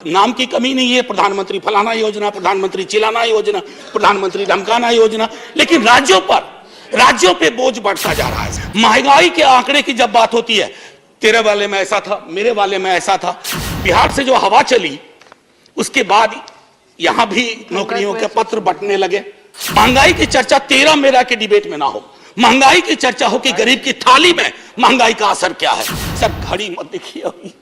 नाम की कमी नहीं है, प्रधानमंत्री फलाना योजना, प्रधानमंत्री चिलाना योजना, प्रधानमंत्री धमकाना योजना, लेकिन राज्यों पे बोझ बढ़ता जा रहा है। महंगाई के आंकड़े की जब बात होती है, तेरे वाले में ऐसा था, मेरे वाले में ऐसा था, बिहार से जो हवा चली उसके बाद यहां भी नौकरियों के पत्र बंटने लगे। महंगाई की चर्चा तेरा मेरा के डिबेट में ना हो, महंगाई की चर्चा हो कि गरीब की थाली में महंगाई का असर क्या है। सर घड़ी मत देखिए, अभी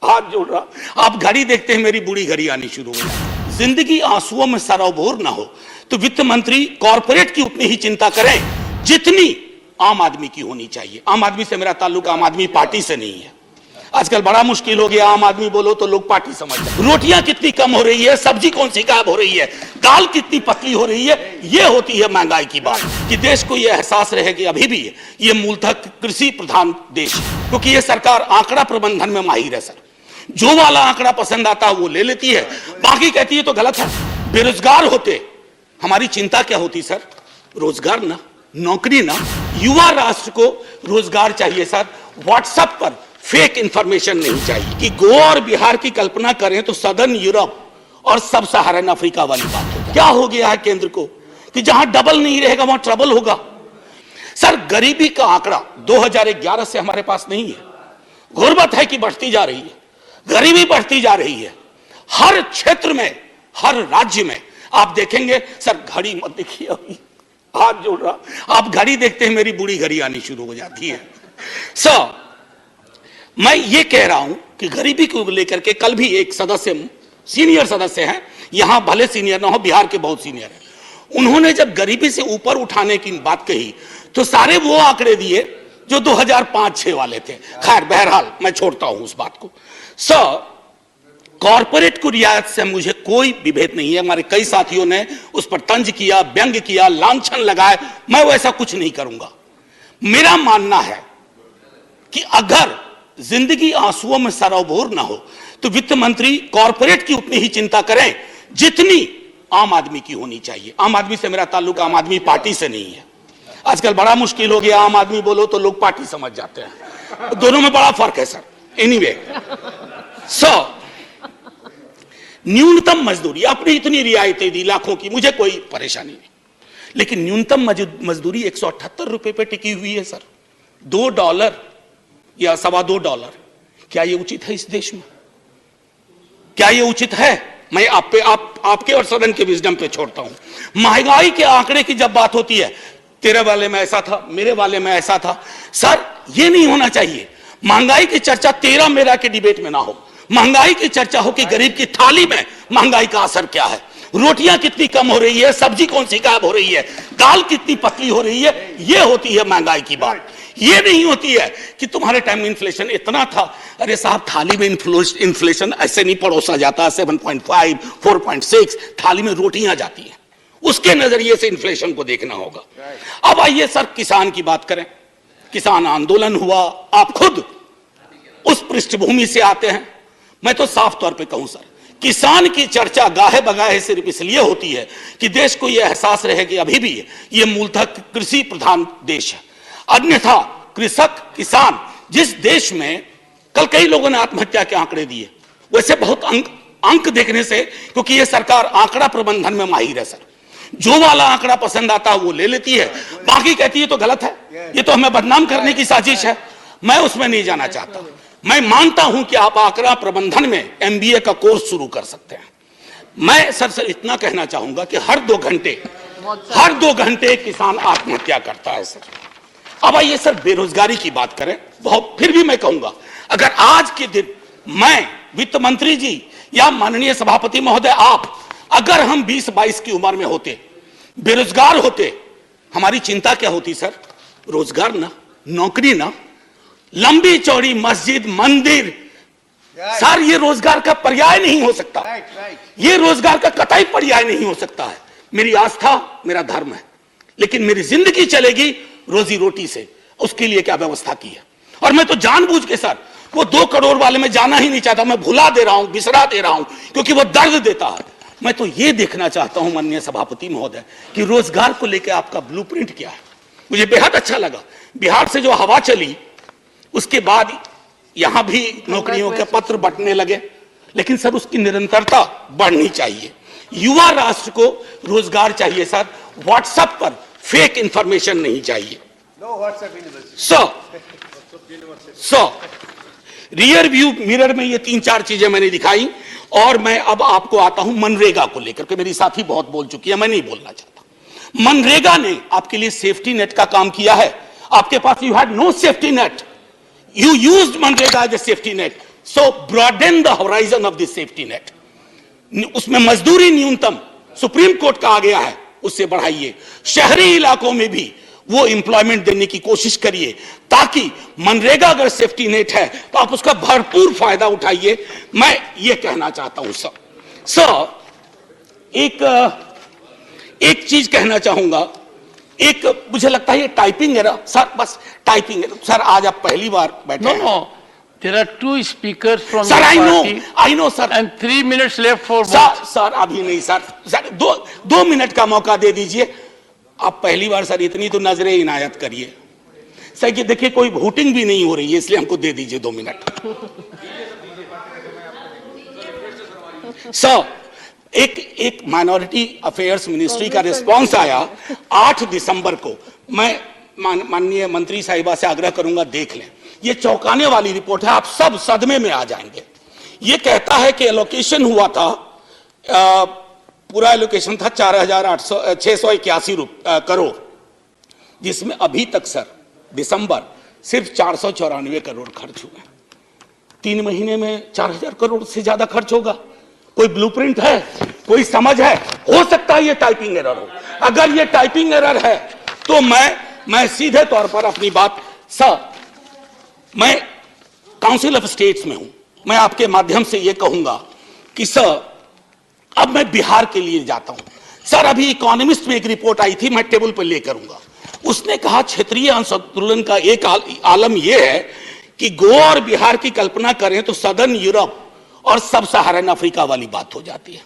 हाथ जोड़ रहा, आप घड़ी देखते हैं मेरी बुरी घड़ी आनी शुरू हो जाती। जिंदगी आंसुओं में सराबोर ना हो तो वित्त मंत्री कॉर्पोरेट की उतनी ही चिंता करें जितनी आम आदमी की होनी चाहिए। आम आदमी से मेरा ताल्लुक आम आदमी पार्टी से नहीं है। आजकल बड़ा मुश्किल हो गया, आम आदमी बोलो तो लोग पार्टी समझते हैं। रोटियां कितनी कम हो रही है, सब्जी कौन सी गायब हो रही है, दाल कितनी पतली हो रही है, ये होती है महंगाई की बात। कि देश को यह एहसास रहे कि अभी भी ये मूलतः कृषि प्रधान देश है, क्योंकि ये सरकार आंकड़ा प्रबंधन में माहिर है। सर जो वाला आंकड़ा पसंद आता है वो ले लेती है, बाकी कहती है तो गलत है। बेरोजगार होते हमारी चिंता क्या होती सर? रोजगार ना, नौकरी ना, युवा राष्ट्र को रोजगार चाहिए सर। व्हाट्सएप पर फेक इंफॉर्मेशन नहीं चाहिए। कि गोवा और बिहार की कल्पना करें तो सदर्न यूरोप और सब सहारन अफ्रीका वाली बात हो। क्या हो गया है केंद्र को कि जहां डबल नहीं रहेगा वहां ट्रबल होगा। सर गरीबी का आंकड़ा 2011 से हमारे पास नहीं है। गुर्बत है कि बढ़ती जा रही है, गरीबी बढ़ती जा रही है हर क्षेत्र में, हर राज्य में। आप देखेंगे, सर घड़ी मत देखिए, अभी हाथ जोड़ रहा, आप घड़ी देखते हैं मेरी बुरी घड़ी आनी शुरू हो जाती है। सर मैं ये कह रहा हूं कि गरीबी को लेकर के कल भी एक सदस्य, सीनियर सदस्य हैं, यहां भले सीनियर ना हो, बिहार के बहुत सीनियर हैं, उन्होंने जब गरीबी से ऊपर उठाने की बात कही तो सारे वो आंकड़े दिए जो 2005-6 वाले थे। खैर बहरहाल मैं छोड़ता हूं उस बात को। सर कॉर्पोरेट को रियायत से मुझे कोई विभेद नहीं है। हमारे कई साथियों ने उस पर तंज किया, व्यंग किया, लांछन लगाए, मैं वैसा कुछ नहीं करूंगा। मेरा मानना है कि अगर जिंदगी आंसुओं में सराबोर ना हो तो वित्त मंत्री कॉर्पोरेट की उतनी ही चिंता करें जितनी आम आदमी की होनी चाहिए। आम आदमी से मेरा ताल्लुक आम आदमी पार्टी से नहीं है। आजकल बड़ा मुश्किल हो गया, आम आदमी बोलो तो लोग पार्टी समझ जाते हैं। दोनों में बड़ा फर्क है सर। एनीवे, न्यूनतम मजदूरी आपने इतनी रियायतें दी लाखों की, मुझे कोई परेशानी नहीं, लेकिन न्यूनतम मजदूरी 178 रुपए पे टिकी हुई है सर। $2 या $2.25, क्या ये उचित है इस देश में? क्या ये उचित है? मैं आपके और सदन के विजडम पे छोड़ता हूं। महंगाई के आंकड़े की जब बात होती है, तेरे वाले में ऐसा था, मेरे वाले में ऐसा था, सर ये नहीं होना चाहिए। महंगाई की चर्चा तेरा मेरा के डिबेट में ना हो, महंगाई की चर्चा हो कि गरीब की थाली में महंगाई का असर क्या है। रोटियां कितनी कम हो रही है, सब्जी कौन सी गायब हो रही है, दाल कितनी पतली हो रही है, ये होती है महंगाई की बात। ये नहीं होती है कि तुम्हारे टाइम में इन्फ्लेशन इतना था। अरे साहब थाली में इन्फ्लेशन ऐसे नहीं परोसा जाता। 7.5, 4.6 थाली में रोटियां जाती हैं, उसके नजरिए से इन्फ्लेशन को देखना होगा। अब आइए सर किसान की बात करें। किसान आंदोलन हुआ, आप खुद उस पृष्ठभूमि से आते हैं। मैं तो साफ तौर पे कहूं सर, किसान की चर्चा गाहे बगाहे सिर्फ इसलिए होती है कि देश को यह एहसास रहे कि अभी भी ये मूलतः कृषि प्रधान देश है। अन्यथा कृषक, किसान, जिस देश में कल कई लोगों ने आत्महत्या के आंकड़े दिए, वैसे बहुत अंक देखने से, क्योंकि ये सरकार आंकड़ा प्रबंधन में माहिर है सर, जो वाला आंकड़ा पसंद आता है वो ले लेती है, बाकी कहती है तो गलत है, ये तो हमें बदनाम करने की साजिश है। मैं उसमें नहीं जाना चाहता। मैं मानता हूं कि आप आंकड़ा प्रबंधन में MBA का कोर्स शुरू कर सकते हैं। मैं सर इतना कहना चाहूंगा कि हर 2 घंटे किसान आत्महत्या करता है सर। अब आइए सर बेरोजगारी की बात करें। बहुत फिर भी मैं कहूंगा, अगर आज के दिन मैं, वित्त मंत्री जी या माननीय सभापति महोदय आप, अगर हम 20-22 की उम्र में होते, बेरोजगार होते, हमारी चिंता क्या होती सर? रोजगार ना, नौकरी ना, लंबी चौड़ी मस्जिद, मंदिर, सर ये रोजगार का पर्याय नहीं हो सकता। ये रोजगार का कतई पर्याय नहीं हो सकता है। मेरी आस्था मेरा धर्म है, लेकिन मेरी जिंदगी चलेगी रोजी रोटी से। उसके लिए क्या व्यवस्था की है? और मैं तो जानबूझ के सर वो 2 करोड़ वाले में जाना ही नहीं चाहता। मैं भुला दे रहा हूं, बिसरा दे रहा हूं, क्योंकि वो दर्द देता है। मैं तो ये देखना चाहता हूं माननीय सभापति महोदय कि रोजगार को लेकर आपका ब्लूप्रिंट क्या है। मुझे बेहद अच्छा लगा, बिहार से जो हवा चली उसके बाद यहां भी नौकरियों के पत्र बंटने लगे। लेकिन सर उसकी निरंतरता बढ़नी चाहिए। युवा राष्ट्र को रोजगार चाहिए सर, व्हाट्सएप पर फेक इंफॉर्मेशन नहीं चाहिए। सो रियर व्यू मिरर में ये 3-4 चीजें मैंने दिखाई, और मैं अब आपको आता हूं मनरेगा को लेकर के। मेरी साथी बहुत बोल चुकी है, मैं नहीं बोलना चाहता। मनरेगा ने आपके लिए सेफ्टी नेट का काम किया है। आपके पास you had no safety net, you used मनरेगा as a safety net, so broaden the horizon of this safety net. उसमें मजदूरी न्यूनतम सुप्रीम कोर्ट का आ गया है, उससे बढ़ाइए। शहरी इलाकों में भी वो एम्प्लॉयमेंट देने की कोशिश करिए, ताकि मनरेगा अगर सेफ्टी नेट है तो आप उसका भरपूर फायदा उठाइए। मैं ये कहना चाहता हूं सर एक चीज कहना चाहूंगा। एक मुझे लगता है ये टाइपिंग एरर सर, बस टाइपिंग एरर सर। आज आप पहली बार बैठे No. There are 2 speakers from sir. the party. I know sir. And 3 minutes left for both. Sir अभी नहीं सर, दो मिनट का मौका दे दीजिए। आप पहली बार सर इतनी तो नजरें इनायत करिए सर कि देखिए कोई वोटिंग भी नहीं हो रही है, इसलिए हमको दे दीजिए 2 मिनट। सर एक माइनॉरिटी अफेयर्स मिनिस्ट्री का रिस्पांस आया 8 दिसंबर को। मैं माननीय मंत्री साहिबा से आग्रह करूंगा, देख लें। ये चौंकाने वाली रिपोर्ट है, आप सब सदमे में आ जाएंगे। ये कहता है कि एलोकेशन हुआ था, पूरा एलोकेशन था 4,681 करोड़, जिसमें अभी तक सर दिसंबर सिर्फ 494 करोड़ खर्च हुए। 3 महीने में 4,000 करोड़ से ज्यादा खर्च होगा। कोई ब्लूप्रिंट है, कोई समझ है? हो सकता है ये टाइपिंग एरर हो। अगर ये टाइपिंग एरर है तो मैं सीधे तौर पर अपनी बात सर, मैं काउंसिल ऑफ स्टेट्स में हूं, मैं आपके माध्यम से यह कहूंगा कि सर अब मैं बिहार के लिए जाता हूं। सर अभी इकोनॉमिस्ट में एक रिपोर्ट आई थी, मैं टेबल पर लेकर आऊंगा। उसने कहा क्षेत्रीय असंतुलन का एक आलम यह है कि गोवा और बिहार की कल्पना करें तो सदर्न यूरोप और सब सहारन अफ्रीका वाली बात हो जाती है।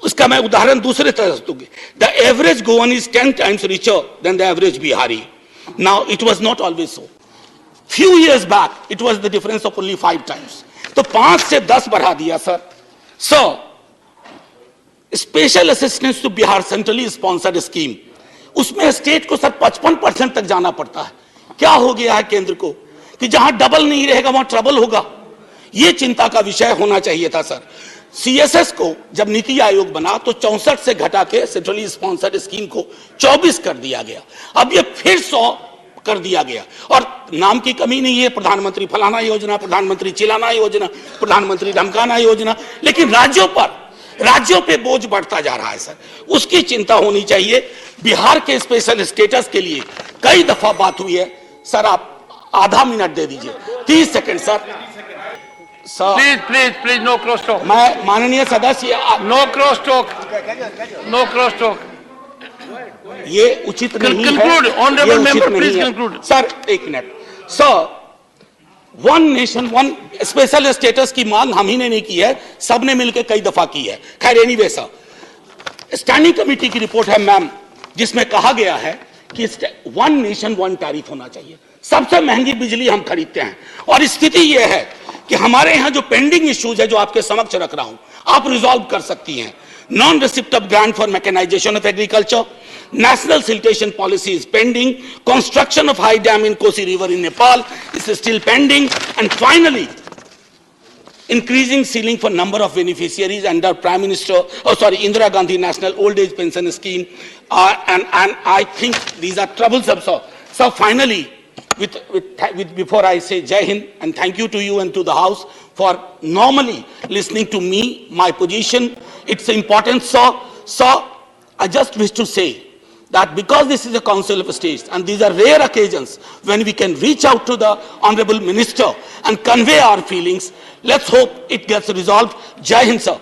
उसका मैं उदाहरण दूसरे तरह से दूंगी। The average Goan is 10 times richer than the average Bihari. Now it was not always so. Few years back it was the difference of only 5 times. तो 5 से 10 बढ़ा दिया sir. Sir special assistance to Bihar centrally sponsored scheme, उसमें state को sir 55% तक जाना पड़ता है। क्या हो गया है केंद्र को कि जहां डबल नहीं रहेगा वहां ट्रबल होगा। यह चिंता का विषय होना चाहिए था सर। सीएसएस को जब नीति आयोग बना तो 64 से घटा के सेंट्रली स्पॉन्सर्ड स्कीम को 24 कर दिया गया। अब ये फिर 100 कर दिया गया, और नाम की कमी नहीं है। प्रधानमंत्री फलाना योजना, प्रधानमंत्री चिलाना योजना, प्रधानमंत्री धमकाना योजना, लेकिन राज्यों पे बोझ बढ़ता जा रहा है सर। उसकी चिंता होनी चाहिए। बिहार के स्पेशल स्टेटस के लिए कई दफा बात हुई है सर। आप आधा मिनट दे दीजिए, 30 second sir. Please no cross talk. मैं माननीय सदस्य, no cross talk, no cross talk. ये उचित नहीं है। Conclude, honorable member, please conclude. Sir 1 minute. Sir 1 nation 1 special status की मांग हम ही ने नहीं की है, सबने मिलकर कई दफा की है। खैर एनीवे सर, स्टैंडिंग कमेटी की रिपोर्ट है मैम, जिसमें कहा गया है कि 1 नेशन 1 टैरिफ होना चाहिए। सबसे महंगी बिजली हम खरीदते हैं, और स्थिति यह है कि हमारे यहां जो पेंडिंग इश्यूज है, जो आपके समक्ष रख रहा हूं, आप रिजॉल्व कर सकती हैं। Non receipt of grant for mechanisation of agriculture, national siltation policy is pending, construction of high dam in Kosi river in Nepal is still pending, and finally increasing ceiling for number of beneficiaries under Indira Gandhi National Old Age Pension Scheme, and I think these are troublesome. So finally, before I say Jai Hind and thank you to you and to the House for normally listening to me, my position, it's important. So I just wish to say that because this is a Council of States and these are rare occasions when we can reach out to the Honorable Minister and convey our feelings, let's hope it gets resolved. Jai Hind, sir.